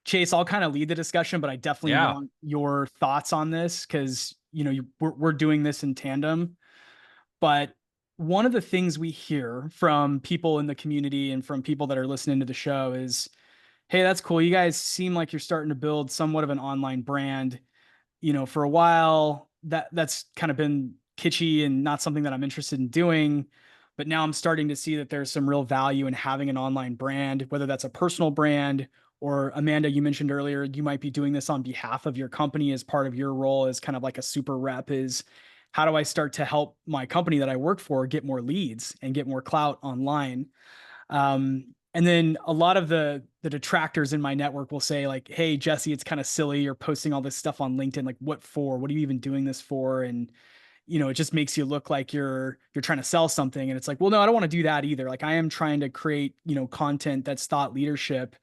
Chase, I'll kind of lead the discussion, but I definitely Yeah. want your thoughts on this because, we're doing this in tandem. But one of the things we hear from people in the community and from people that are listening to the show is, hey, that's cool. You guys seem like you're starting to build somewhat of an online brand. For a while, that's kind of been kitschy and not something that I'm interested in doing. But now I'm starting to see that there's some real value in having an online brand, whether that's a personal brand or Amanda, you mentioned earlier, you might be doing this on behalf of your company as part of your role as kind of like a super rep is how do I start to help my company that I work for get more leads and get more clout online? And then a lot of the detractors in my network will say like, hey, Jesse, it's kind of silly. You're posting all this stuff on LinkedIn. Like what for? What are you even doing this for? And, it just makes you look like you're trying to sell something. And it's like, well, no, I don't want to do that either. Like I am trying to create, content that's thought leadership.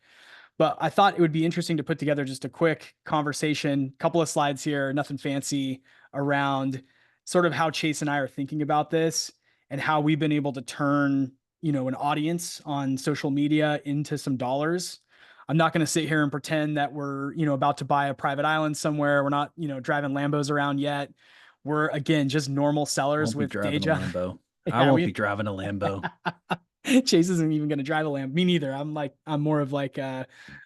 But I thought it would be interesting to put together just a quick conversation, couple of slides here, nothing fancy, around sort of how Chase and I are thinking about this and how we've been able to turn, an audience on social media into some dollars. I'm not going to sit here and pretend that we're, about to buy a private island somewhere. We're not, driving Lambos around yet. We're again just normal sellers Won't be with day driving a job. Lambo. I Yeah, won't be driving a Lambo. Chase isn't even going to drive a Lamb. Me neither. I'm more of like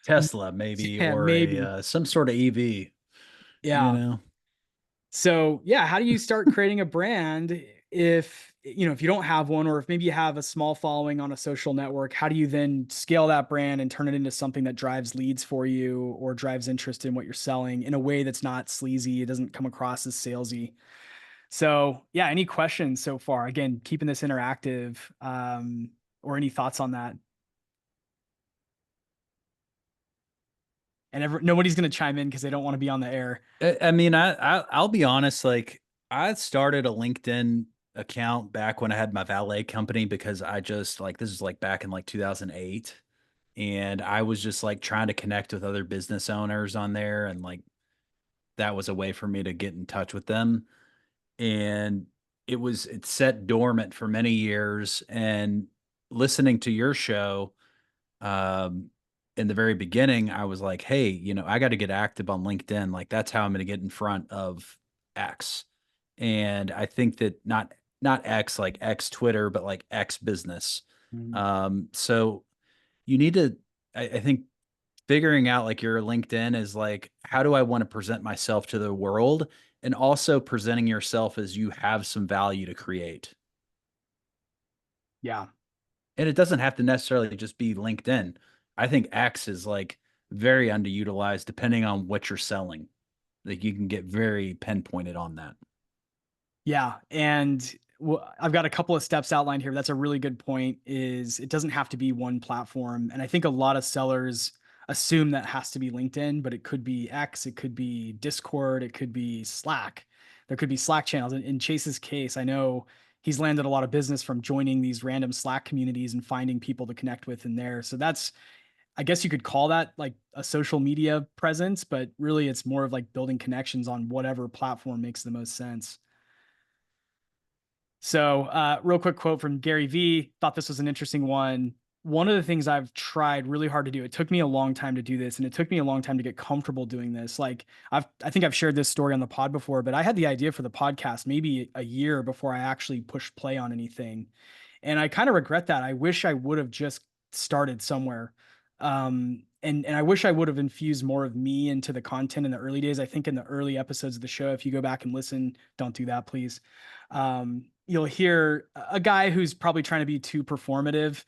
Tesla, maybe, yeah, or a maybe. some sort of EV, you Yeah. know. So yeah, how do you start creating a brand if you don't have one, or if maybe you have a small following on a social network? How do you then scale that brand and turn it into something that drives leads for you or drives interest in what you're selling in a way that's not sleazy? It doesn't come across as salesy. So yeah, any questions so far? Again, keeping this interactive, or any thoughts on that? And nobody's going to chime in because they don't want to be on the air. I mean, I'll be honest. Like, I started a LinkedIn account back when I had my valet company because I just like this is like back in like 2008, and I was just like trying to connect with other business owners on there, and like that was a way for me to get in touch with them. And it's set dormant for many years. And listening to your show, um, in the very beginning, I was like, hey, I got to get active on LinkedIn. Like that's how I'm going to get in front of X. And I think that not X like X Twitter, but like X business. Mhm. So you need to, I think figuring out like your LinkedIn is like, how do I want to present myself to the world? And also presenting yourself as you have some value to create. Yeah. And it doesn't have to necessarily just be LinkedIn. I think X is like very underutilized depending on what you're selling. Like you can get very pinpointed on that. Yeah. And I've got a couple of steps outlined here. That's a really good point is it doesn't have to be one platform. And I think a lot of sellers assume that has to be LinkedIn, but it could be X, it could be Discord, it could be Slack. There could be Slack channels. In Chase's case, I know he's landed a lot of business from joining these random Slack communities and finding people to connect with in there. So that's, I guess you could call that like a social media presence, but really it's more of like building connections on whatever platform makes the most sense. So, real quick quote from Gary V. Thought this was an interesting one. One of the things I've tried really hard to do, it took me a long time to do this, and it took me a long time to get comfortable doing this. Like, I think I've shared this story on the pod before, but I had the idea for the podcast maybe a year before I actually pushed play on anything. And I kind of regret that. I wish I would have just started somewhere. And I wish I would have infused more of me into the content in the early days. I think in the early episodes of the show, if you go back and listen, don't do that, please. You'll hear a guy who's probably trying to be too performative,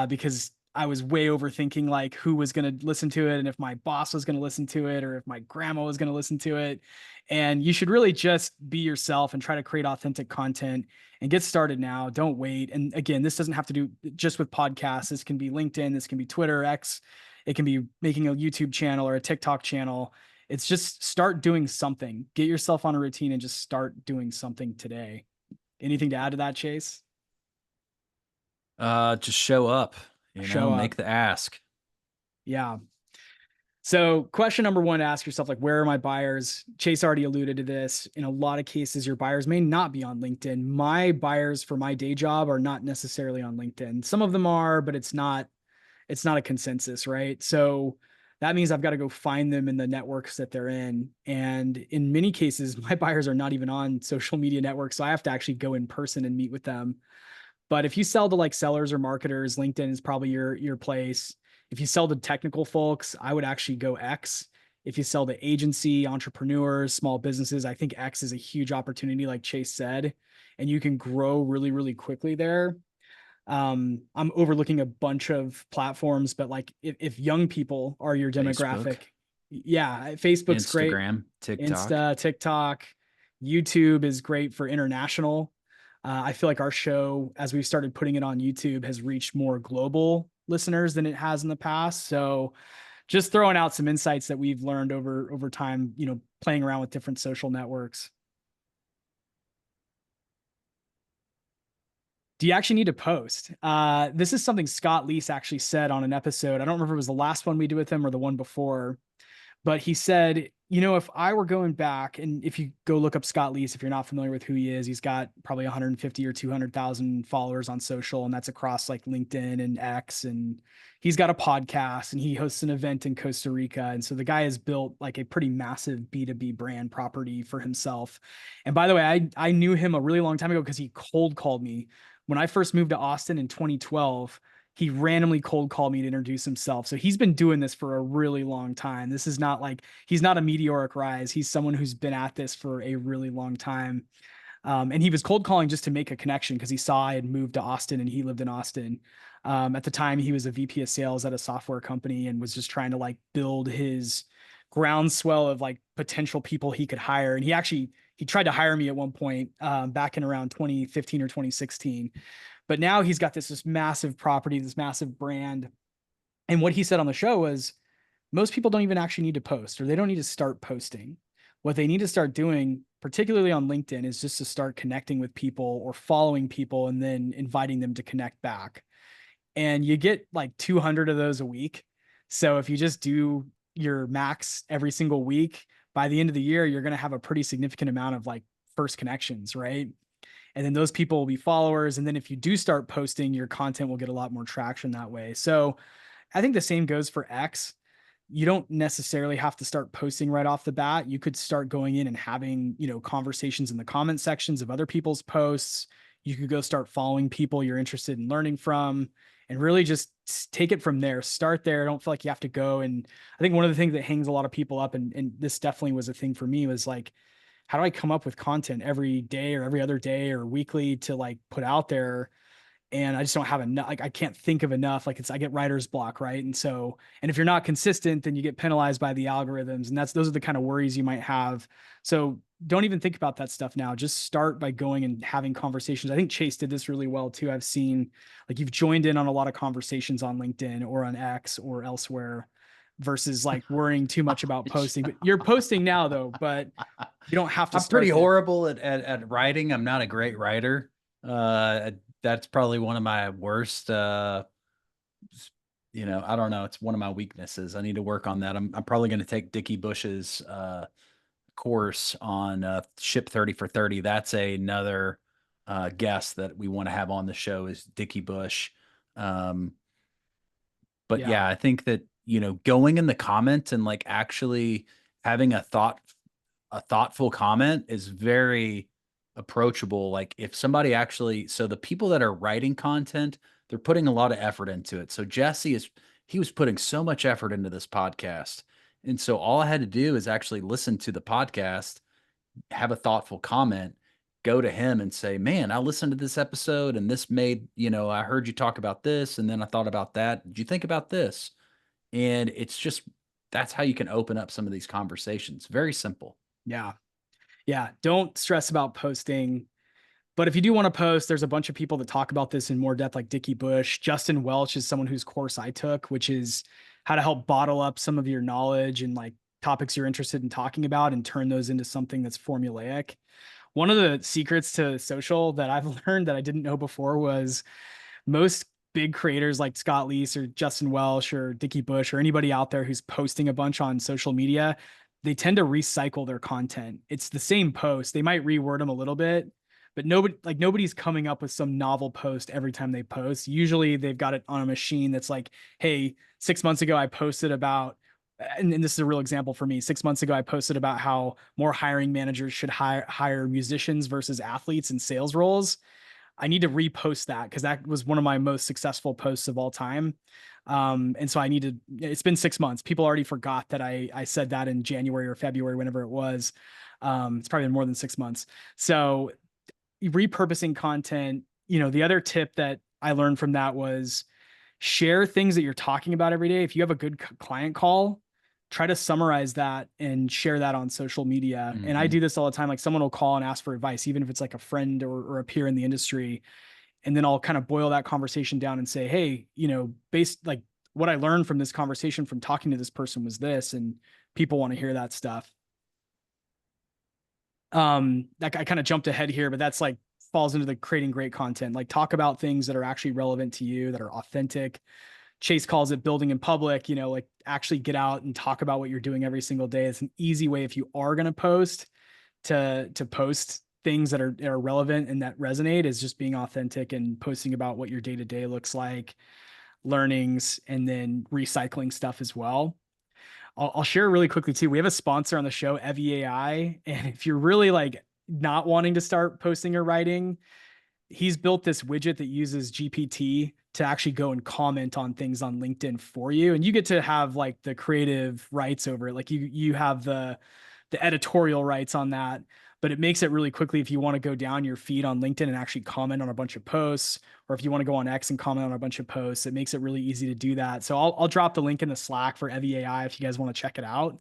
because I was way overthinking like who was going to listen to it and if my boss was going to listen to it or if my grandma was going to listen to it. And you should really just be yourself and try to create authentic content and get started now. Don't wait. And again, this doesn't have to do just with podcasts. This can be LinkedIn, this can be Twitter, X, it can be making a YouTube channel or a TikTok channel. It's just start doing something. Get yourself on a routine and just start doing something today. Anything to add to that, Chase? Just show up, Show up. make the ask. Yeah. So question number one to ask yourself, like, where are my buyers? Chase already alluded to this. In a lot of cases, your buyers may not be on LinkedIn. My buyers for my day job are not necessarily on LinkedIn. Some of them are, but it's not a consensus, right? So that means I've got to go find them in the networks that they're in. And in many cases, my buyers are not even on social media networks. So I have to actually go in person and meet with them. But if you sell to like sellers or marketers, LinkedIn is probably your place. If you sell to technical folks, I would actually go X. If you sell to agency, entrepreneurs, small businesses, I think X is a huge opportunity, like Chase said, and you can grow really, really quickly there. I'm overlooking a bunch of platforms, but like if young people are your Facebook, demographic, yeah, Facebook's great. Instagram, TikTok. Insta, TikTok, YouTube is great for international. I feel like our show, as we've started putting it on YouTube, has reached more global listeners than it has in the past. So just throwing out some insights that we've learned over time, playing around with different social networks. Do you actually need to post? This is something Scott Leese actually said on an episode. I don't remember if it was the last one we did with him or the one before, but he said, if I were going back, and if you go look up Scott Leese, if you're not familiar with who he is, he's got probably 150 or 200,000 followers on social, and that's across like LinkedIn and X. And he's got a podcast and he hosts an event in Costa Rica. And so the guy has built like a pretty massive B2B brand property for himself. And by the way, I knew him a really long time ago because he cold called me when I first moved to Austin in 2012. He randomly cold called me to introduce himself. So he's been doing this for a really long time. This is not like, he's not a meteoric rise. He's someone who's been at this for a really long time. And he was cold calling just to make a connection because he saw I had moved to Austin and he lived in Austin. At the time, he was a VP of sales at a software company and was just trying to like build his groundswell of like potential people he could hire. And he tried to hire me at one point back in around 2015 or 2016. But now he's got this massive property, this massive brand. And what he said on the show was most people don't even actually need to post, or they don't need to start posting. What they need to start doing, particularly on LinkedIn, is just to start connecting with people or following people and then inviting them to connect back. And you get like 200 of those a week. So if you just do your max every single week, by the end of the year, you're going to have a pretty significant amount of like first connections, right? And then those people will be followers. And then if you do start posting, your content will get a lot more traction that way. So I think the same goes for X. You don't necessarily have to start posting right off the bat. You could start going in and having, conversations in the comment sections of other people's posts. You could go start following people you're interested in learning from and really just take it from there. Start there. I don't feel like you have to go. And I think one of the things that hangs a lot of people up, and this definitely was a thing for me, was like, how do I come up with content every day or every other day or weekly to like put out there? And I just don't have enough. Like I can't think of enough. Like I get writer's block, right? And if you're not consistent, then you get penalized by the algorithms. And those are the kind of worries you might have. So don't even think about that stuff now. Just start by going and having conversations. I think Chase did this really well too. I've seen like you've joined in on a lot of conversations on LinkedIn or on X or elsewhere versus like worrying too much about posting. But you're posting now though, but you don't have to. I'm pretty horrible at writing. I'm not a great writer. That's probably one of my worst. I don't know. It's one of my weaknesses. I need to work on that. I'm probably going to take Dickie Bush's course on Ship 30 for 30. That's another guest that we want to have on the show is Dickie Bush. But yeah, I think that going in the comments and like actually having a thoughtful comment is very approachable. Like if somebody so the people that are writing content, they're putting a lot of effort into it. So he was putting so much effort into this podcast. And so all I had to do is actually listen to the podcast, have a thoughtful comment, go to him and say, man, I listened to this episode and this made, I heard you talk about this. And then I thought about that. Did you think about this? And that's how you can open up some of these conversations. Very simple. Yeah. Yeah. Don't stress about posting. But if you do want to post, there's a bunch of people that talk about this in more depth, like Dickie Bush. Justin Welch is someone whose course I took, which is how to help bottle up some of your knowledge and like topics you're interested in talking about and turn those into something that's formulaic. One of the secrets to social that I've learned that I didn't know before was most big creators like Scott Leese or Justin Welch or Dickie Bush or anybody out there who's posting a bunch on social media, they tend to recycle their content. It's the same post. They might reword them a little bit, but nobody's coming up with some novel post every time they post. Usually they've got it on a machine that's like, hey, 6 months ago I posted about, and this is a real example for me. 6 months ago I posted about how more hiring managers should hire musicians versus athletes in sales roles. I need to repost that because that was one of my most successful posts of all time. And so it's been 6 months. People already forgot that I said that in January or February, whenever it was. It's probably been more than 6 months. So repurposing content, the other tip that I learned from that was share things that you're talking about every day. If you have a good client call, try to summarize that and share that on social media. And I Mm-hmm. do this all the time. Like someone will call and ask for advice, even if it's like a friend or a peer in the industry. And then I'll kind of boil that conversation down and say, hey, based like what I learned from this conversation from talking to this person was this, and people want to hear that stuff. That I kind of jumped ahead here, but that's like falls into the creating great content. Like talk about things that are actually relevant to you, that are authentic. Chase calls it building in public, like actually get out and talk about what you're doing every single day. It's an easy way if you are going to post to post things that are relevant and that resonate, is just being authentic and posting about what your day-to-day looks like, learnings, and then recycling stuff as well. I'll share really quickly too. We have a sponsor on the show, EviAI, and if you're really like not wanting to start posting or writing, he's built this widget that uses GPT to actually go and comment on things on LinkedIn for you, and you get to have like the creative rights over it. Like you have the editorial rights on that, but it makes it really quickly if you want to go down your feed on LinkedIn and actually comment on a bunch of posts, or if you want to go on X and comment on a bunch of posts, it makes it really easy to do that. So I'll drop the link in the Slack for EviAI if you guys want to check it out.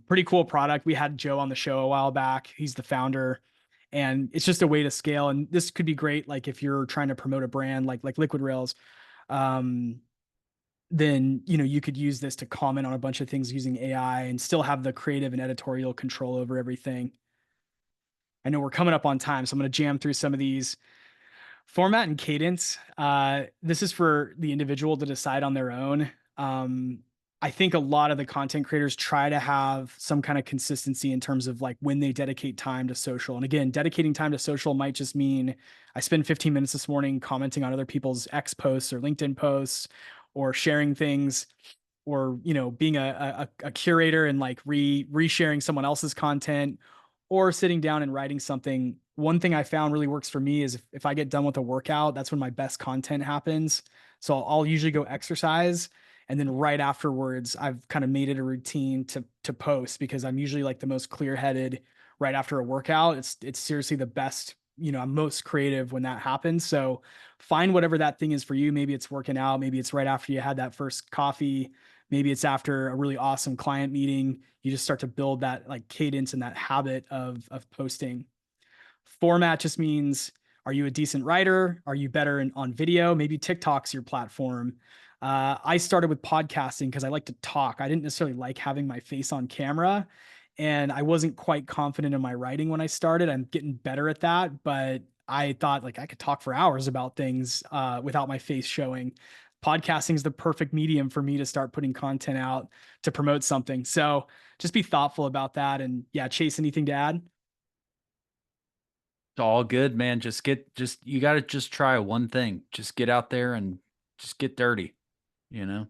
Pretty cool product. We had Joe on the show a while back. He's the founder, and it's just a way to scale. And this could be great, like if you're trying to promote a brand like Liquid Rails, then you could use this to comment on a bunch of things using AI and still have the creative and editorial control over everything. I know we're coming up on time, so I'm going to jam through some of these. Format and cadence. This is for the individual to decide on their own. I think a lot of the content creators try to have some kind of consistency in terms of like when they dedicate time to social. And again, dedicating time to social might just mean I spend 15 minutes this morning commenting on other people's X posts or LinkedIn posts, or sharing things, or being a curator and like resharing someone else's content, or sitting down and writing something. One thing I found really works for me is if I get done with a workout, that's when my best content happens. So I'll usually go exercise, and then right afterwards, I've kind of made it a routine to post, because I'm usually like the most clear-headed right after a workout. It's seriously the best. I'm most creative when that happens. So find whatever that thing is for you. Maybe it's working out. Maybe it's right after you had that first coffee. Maybe it's after a really awesome client meeting. You just start to build that like cadence and that habit of posting. Format just means, are you a decent writer? Are you better on video? Maybe TikTok's your platform. I started with podcasting because I like to talk. I didn't necessarily like having my face on camera, and I wasn't quite confident in my writing when I started. I'm getting better at that, but I thought like I could talk for hours about things without my face showing. Podcasting is the perfect medium for me to start putting content out to promote something. So just be thoughtful about that. And yeah, Chase, anything to add? It's all good, man. You got to just try one thing. Just get out there and just get dirty, you know?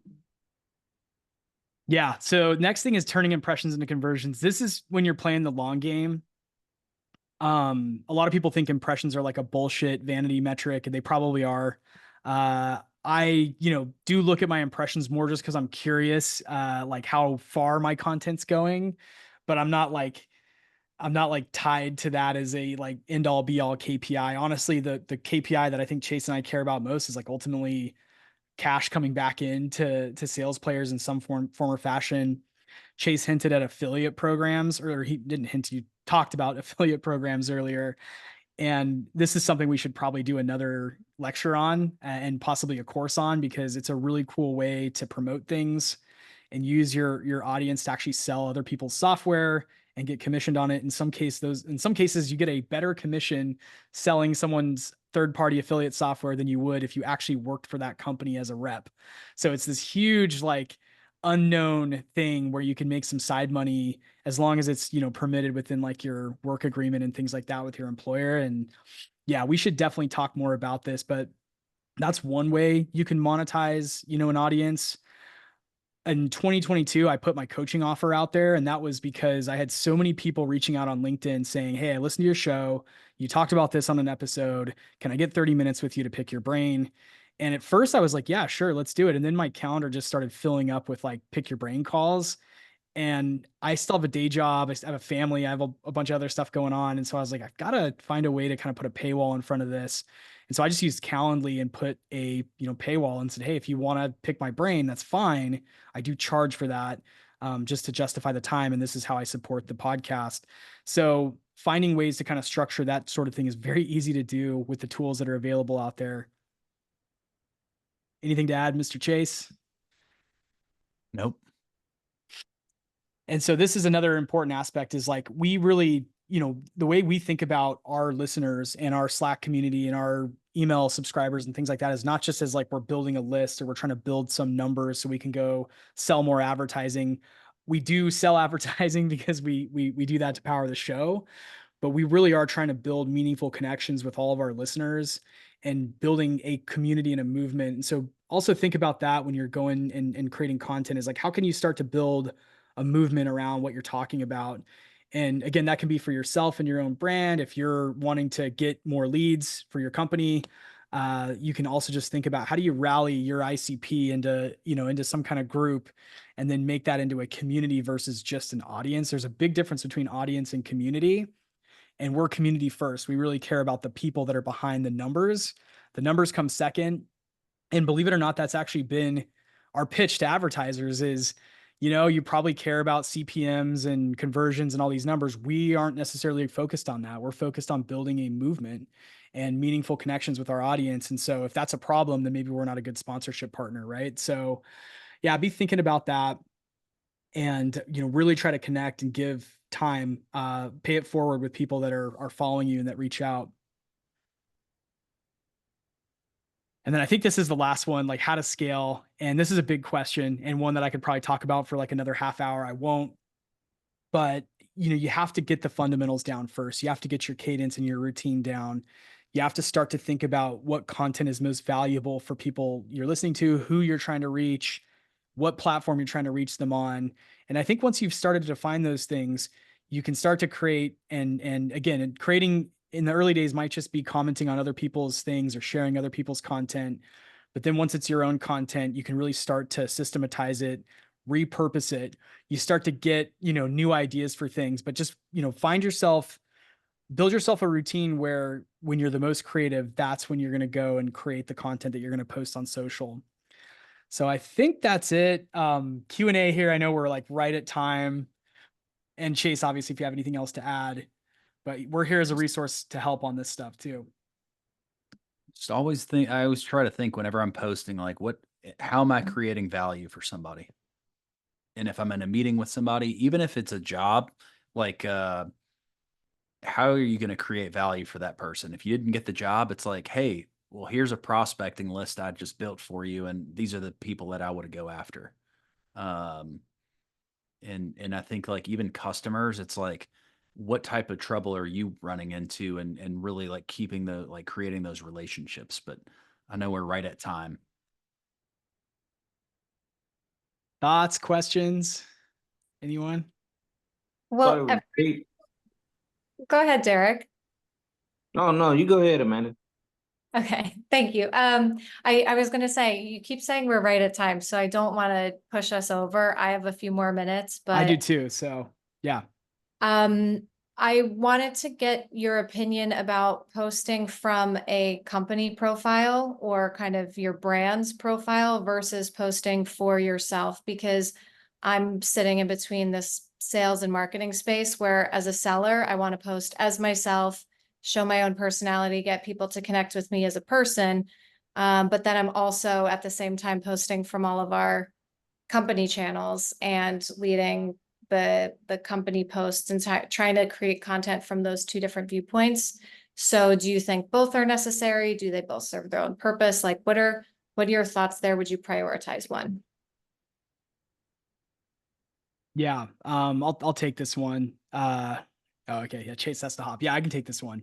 Yeah. So next thing is turning impressions into conversions. This is when you're playing the long game. A lot of people think impressions are like a bullshit vanity metric, and they probably are. I, do look at my impressions more just because I'm curious, like how far my content's going, but I'm not like tied to that as a like end all be all KPI. Honestly, the KPI that I think Chase and I care about most is like ultimately cash coming back into sales players in some form or fashion. Chase hinted at affiliate programs, or he didn't hint, you talked about affiliate programs earlier. And this is something we should probably do another lecture on, and possibly a course on, because it's a really cool way to promote things and use your audience to actually sell other people's software and get commissioned on it. In some cases you get a better commission selling someone's third-party affiliate software than you would if you actually worked for that company as a rep. So it's this huge like unknown thing where you can make some side money as long as it's, permitted within like your work agreement and things like that with your employer. And yeah, we should definitely talk more about this, but that's one way you can monetize, an audience. In 2022, I put my coaching offer out there, and that was because I had so many people reaching out on LinkedIn saying, "Hey, I listened to your show. You talked about this on an episode. Can I get 30 minutes with you to pick your brain?" And at first I was like, "Yeah, sure, let's do it." And then my calendar just started filling up with like pick your brain calls. And I still have a day job. I have a family. I have a bunch of other stuff going on. And so I was like, I've got to find a way to kind of put a paywall in front of this. And so I just used Calendly and put a, paywall and said, hey, if you want to pick my brain, that's fine. I do charge for that, just to justify the time. And this is how I support the podcast. So finding ways to kind of structure that sort of thing is very easy to do with the tools that are available out there. Anything to add, Mr. Chase? Nope. And so this is another important aspect is like, we really, the way we think about our listeners and our Slack community and our email subscribers and things like that is not just as like, we're building a list or we're trying to build some numbers so we can go sell more advertising. We do sell advertising because we do that to power the show, but we really are trying to build meaningful connections with all of our listeners and building a community and a movement. And so also think about that when you're going and creating content is like, how can you start to build a movement around what you're talking about? And again, that can be for yourself and your own brand. If you're wanting to get more leads for your company, you can also just think about how do you rally your ICP into some kind of group and then make that into a community versus just an audience. There's a big difference between audience and community. And we're community first. We really care about the people that are behind the numbers. The numbers come second. And believe it or not, that's actually been our pitch to advertisers is, you probably care about CPMs and conversions and all these numbers. We aren't necessarily focused on that. We're focused on building a movement and meaningful connections with our audience. And so if that's a problem, then maybe we're not a good sponsorship partner, right? So yeah, be thinking about that and, really try to connect and give time, pay it forward with people that are following you and that reach out. And then I think this is the last one, like how to scale. And this is a big question and one that I could probably talk about for like another half hour. I won't, but you have to get the fundamentals down first. You have to get your cadence and your routine down. You have to start to think about what content is most valuable for people you're listening to, who you're trying to reach, what platform you're trying to reach them on. And I think once you've started to define those things, you can start to create and again, creating in the early days might just be commenting on other people's things or sharing other people's content. But then once it's your own content, you can really start to systematize it, repurpose it. You start to get, new ideas for things, but just, build yourself a routine where when you're the most creative, that's when you're going to go and create the content that you're going to post on social. So I think that's it. Q&A here. I know we're like right at time. And Chase, obviously, if you have anything else to add, but we're here as a resource to help on this stuff too. I always try to think whenever I'm posting, like how am I creating value for somebody? And if I'm in a meeting with somebody, even if it's a job, like, how are you going to create value for that person? If you didn't get the job, it's like, hey, well, here's a prospecting list I just built for you, and these are the people that I would go after. And I think like even customers, it's like, what type of trouble are you running into, and really like creating those relationships. But I know we're right at time. Thoughts, questions? Anyone? Thought it Well, was great. go ahead, Derek. No, you go ahead, Amanda. Okay, thank you. I was going to say, you keep saying we're right at time, so I don't want to push us over. I have a few more minutes, but I do too. So yeah. I wanted to get your opinion about posting from a company profile or kind of your brand's profile versus posting for yourself, because I'm sitting in between this sales and marketing space where as a seller, I want to post as myself, show my own personality, get people to connect with me as a person. But then I'm also at the same time posting from all of our company channels and leading the company posts and trying to create content from those two different viewpoints. So do you think both are necessary? Do they both serve their own purpose? Like what are your thoughts there? Would you prioritize one? Yeah. I'll take this one. Oh, okay. Yeah. Chase has to hop. Yeah, I can take this one.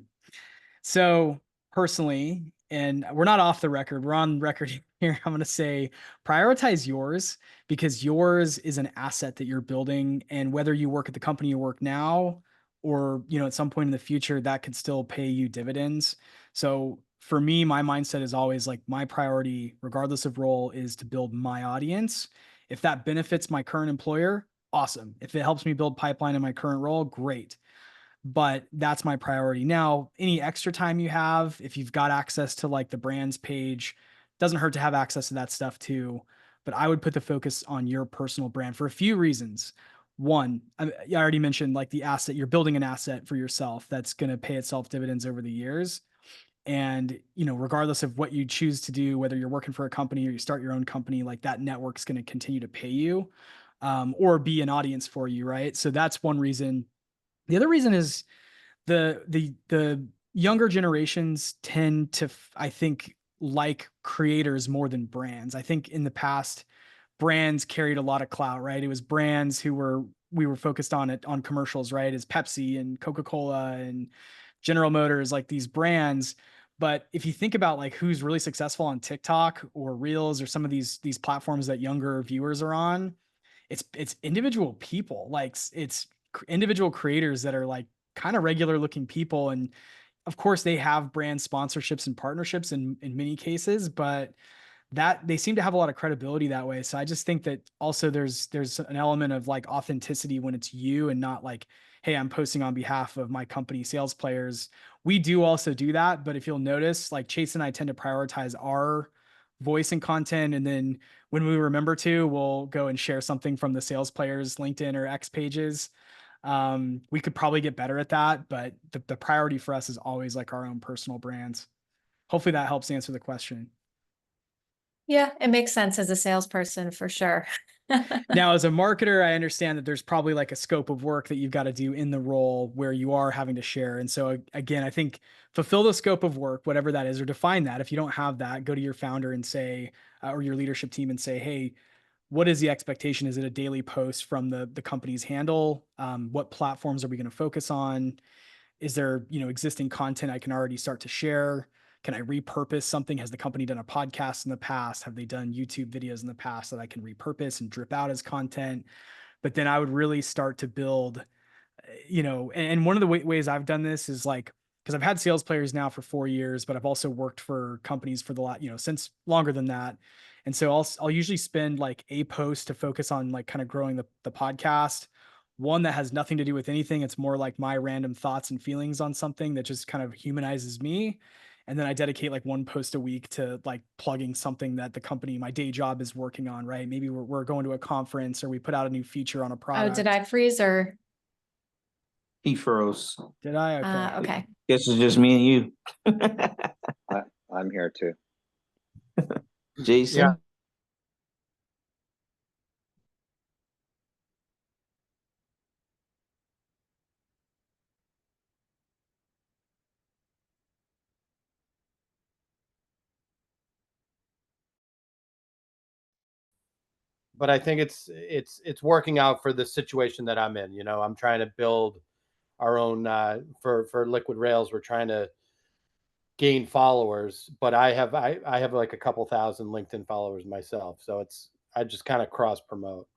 So personally, and we're not off the record, we're on record here. I'm going to say prioritize yours because yours is an asset that you're building. And whether you work at the company you work now, or, at some point in the future, that could still pay you dividends. So for me, my mindset is always like my priority, regardless of role, is to build my audience. If that benefits my current employer, awesome. If it helps me build pipeline in my current role, great. But that's my priority. Now, any extra time you have, if you've got access to like the brands page, doesn't hurt to have access to that stuff too. But I would put the focus on your personal brand for a few reasons. One, I already mentioned like the asset, you're building an asset for yourself that's going to pay itself dividends over the years. And, regardless of what you choose to do, whether you're working for a company or you start your own company, like that network's going to continue to pay you, or be an audience for you. Right. So that's one reason. The other reason is the younger generations tend to, I think, like creators more than brands. I think in the past, brands carried a lot of clout, right? It was brands we were focused on it on commercials, right? As Pepsi and Coca-Cola and General Motors, like these brands. But if you think about like who's really successful on TikTok or Reels or some of these platforms that younger viewers are on, it's individual people. Like it's individual creators that are like kind of regular looking people. And of course they have brand sponsorships and partnerships in many cases, but that they seem to have a lot of credibility that way. So I just think that also there's an element of like authenticity when it's you and not like, hey, I'm posting on behalf of my company sales players. We do also do that, but if you'll notice, like Chase and I tend to prioritize our voice and content, and then when we remember to, we'll go and share something from the sales players LinkedIn or X pages. We could probably get better at that, but the priority for us is always like our own personal brands. Hopefully that helps answer the question. Yeah, it makes sense as a salesperson for sure. Now, as a marketer, I understand that there's probably like a scope of work that you've got to do in the role where you are having to share. And so again, I think fulfill the scope of work, whatever that is, or define that. If you don't have that, go to your founder and say, or your leadership team and say, hey, what is the expectation? Is it a daily post from the company's handle? What platforms are we going to focus on? Is there, existing content I can already start to share? Can I repurpose something? Has the company done a podcast in the past? Have they done YouTube videos in the past that I can repurpose and drip out as content? But then I would really start to build, and one of the ways I've done this is like, because I've had sales players now for 4 years, but I've also worked for companies for the last, since longer than that. And so I'll usually spend like a post to focus on like kind of growing the podcast, one that has nothing to do with anything. It's more like my random thoughts and feelings on something that just kind of humanizes me. And then I dedicate like one post a week to like plugging something that the company, my day job, is working on, right? Maybe we're going to a conference or we put out a new feature on a Oh, product. did I freeze or? He froze. Did I? Okay. Okay. Guess it's just me and you. I'm here too. Jason. Yeah. But I think it's working out for the situation that I'm in. I'm trying to build our own for Liquid Rails. We're trying to gain followers, but I have like a couple thousand LinkedIn followers myself. So I just kind of cross promote.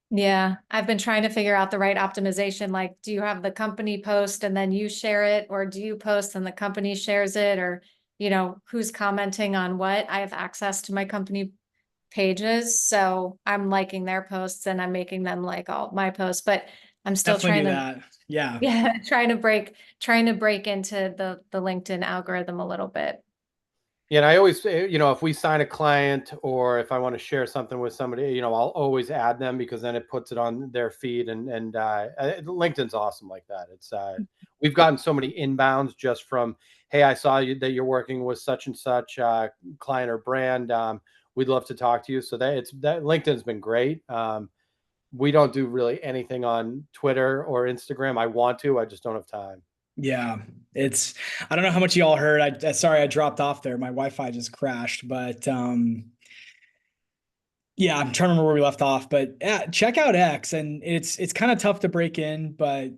Yeah, I've been trying to figure out the right optimization. Like, do you have the company post and then you share it, or do you post and the company shares it, or, who's commenting on what? I have access to my company pages, so I'm liking their posts and I'm making them like all my posts, but I'm still Definitely trying do to, that. Yeah. yeah, trying to break into the LinkedIn algorithm a little bit. Yeah, and I always, if we sign a client or if I want to share something with somebody, I'll always add them because then it puts it on their feed, and LinkedIn's awesome like that. It's we've gotten so many inbounds just from, hey, I saw that you're working with such and such client or brand. We'd love to talk to you. So that LinkedIn's been great. We don't do really anything on Twitter or Instagram. I want to, I just don't have time. Yeah, I don't know how much y'all heard. Sorry, I dropped off there. My Wi-Fi just crashed, but Yeah, I'm trying to remember where we left off, but yeah, check out X, and it's kind of tough to break in, but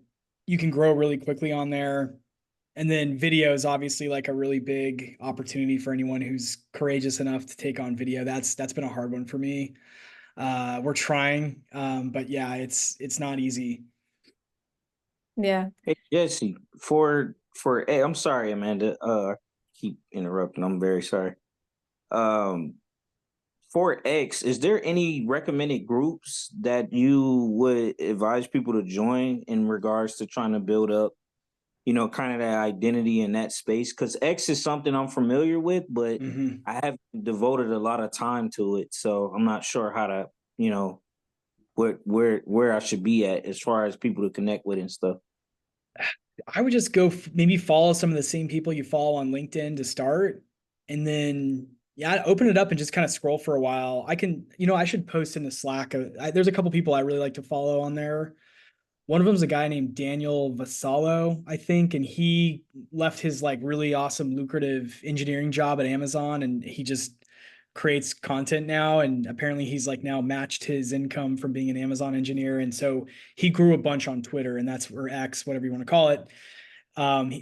you can grow really quickly on there. And then video is obviously like a really big opportunity for anyone who's courageous enough to take on video. That's been a hard one for me. We're trying, but yeah, it's not easy. Yeah. Hey Jesse, hey, I'm sorry, Amanda. Keep interrupting. I'm very sorry. Um, for X, is there any recommended groups that you would advise people to join in regards to trying to build up, kind of that identity in that space? Because X is something I'm familiar with, but I haven't devoted a lot of time to it, so I'm not sure how to, where I should be at as far as people to connect with and stuff. I would just go maybe follow some of the same people you follow on LinkedIn to start. And then, yeah, open it up and just kind of scroll for a while. I should post in the Slack. There's a couple people I really like to follow on there. One of them is a guy named Daniel Vassallo, I think, and he left his like really awesome, lucrative engineering job at Amazon, and he just creates content now. And apparently, he's like now matched his income from being an Amazon engineer, and so he grew a bunch on Twitter, and that's or X, whatever you want to call it.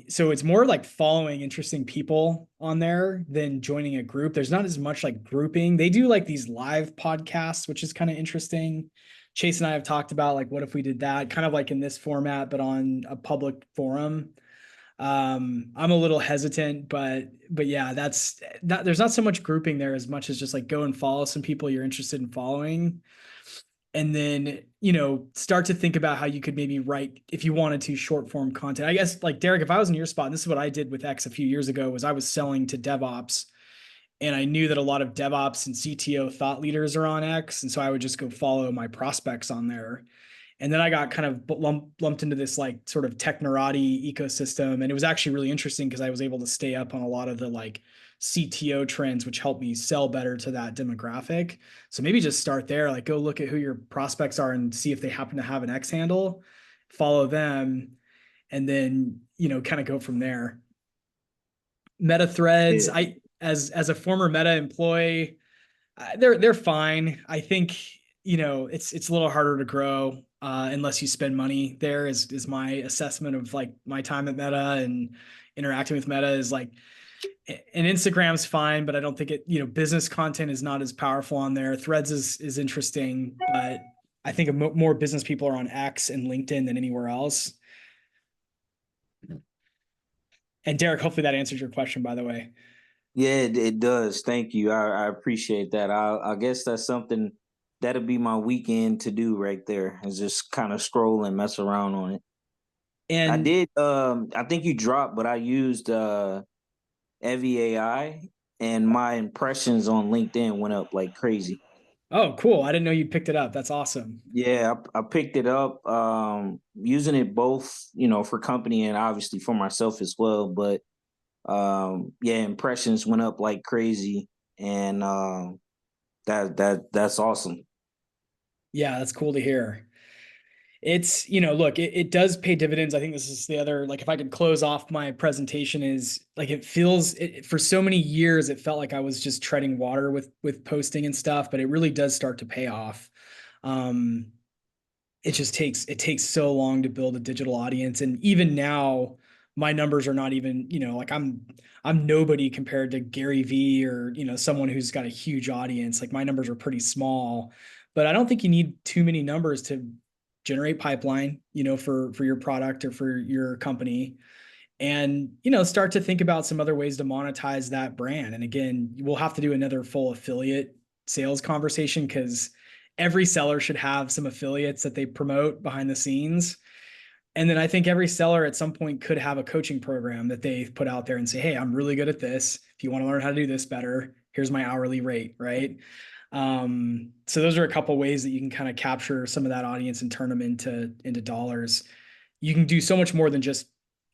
So it's more like following interesting people on there than joining a group. There's not as much like grouping. They do like these live podcasts, which is kind of interesting. Chase and I have talked about like, what if we did that kind of like in this format, but on a public forum. I'm a little hesitant, but yeah, there's not so much grouping there as much as just like go and follow some people you're interested in following. And then, start to think about how you could maybe write, if you wanted to, short form content. I guess like Derek, if I was in your spot, and this is what I did with X a few years ago, was I was selling to DevOps, and I knew that a lot of DevOps and CTO thought leaders are on X. And so I would just go follow my prospects on there. And then I got kind of lumped into this like sort of technorati ecosystem. And it was actually really interesting because I was able to stay up on a lot of the like CTO trends, which helped me sell better to that demographic. So maybe just start there, like go look at who your prospects are and see if they happen to have an X handle, follow them, and then, kind of go from there. Meta threads, Yeah. As a former Meta employee, they're fine. I think, it's a little harder to grow unless you spend money there is my assessment of like my time at Meta and interacting with Meta is like, and Instagram's fine, but I don't think business content is not as powerful on there. Threads is interesting, but I think more business people are on X and LinkedIn than anywhere else. And Derek, hopefully that answers your question, by the way. Yeah, it does. Thank you. I appreciate that. I guess that's something that'll be my weekend to do right there, is just kind of scroll and mess around on it. And I did. I think you dropped, but I used Evie AI, and my impressions on LinkedIn went up like crazy. oh, cool. I didn't know you picked it up. That's awesome. Yeah, I picked it up, using it both, for company and obviously for myself as well. But yeah, impressions went up like crazy, and that's awesome. Yeah, that's cool to hear. It's, look, it does pay dividends. I think this is the other, like, if I could close off my presentation, is like, it feels for so many years, it felt like I was just treading water with posting and stuff, but it really does start to pay off. It takes so long to build a digital audience. And even now, my numbers are not even, like I'm nobody compared to Gary V or, someone who's got a huge audience. Like my numbers are pretty small, but I don't think you need too many numbers to generate pipeline, for your product or for your company. And, start to think about some other ways to monetize that brand. And again, we'll have to do another full affiliate sales conversation, because every seller should have some affiliates that they promote behind the scenes. And then I think every seller at some point could have a coaching program that they put out there and say, hey, I'm really good at this. If you want to learn how to do this better, here's my hourly rate, right? So those are a couple ways that you can kind of capture some of that audience and turn them into dollars. You can do so much more than just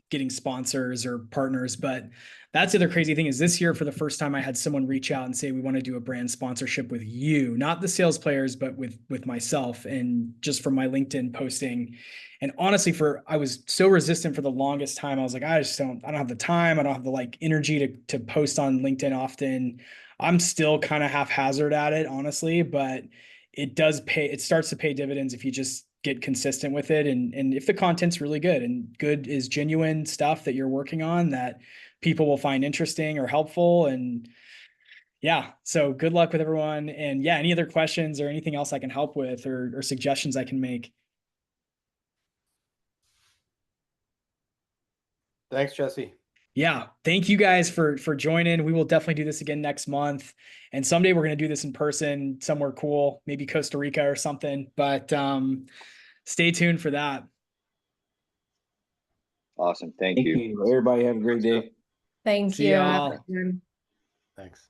getting sponsors or partners. But that's the other crazy thing, is this year, for the first time, I had someone reach out and say, we want to do a brand sponsorship with you, not the sales players, but with myself, and just from my LinkedIn posting. And honestly, I was so resistant for the longest time. I was like, I don't have the time. I don't have the like energy to post on LinkedIn often. I'm still kind of haphazard at it, honestly, but it does pay. It starts to pay dividends if you just get consistent with it. And if the content's really good and good is genuine stuff that you're working on that people will find interesting or helpful. And yeah, so good luck with everyone. And yeah, any other questions or anything else I can help with or suggestions I can make? Thanks, Jesse. Yeah, thank you guys for joining. We will definitely do this again next month, and someday we're going to do this in person somewhere cool, maybe Costa Rica or something. But stay tuned for that. Awesome. Thank Thank you. you. Everybody have a great day. Thank See you. y'all. Thanks.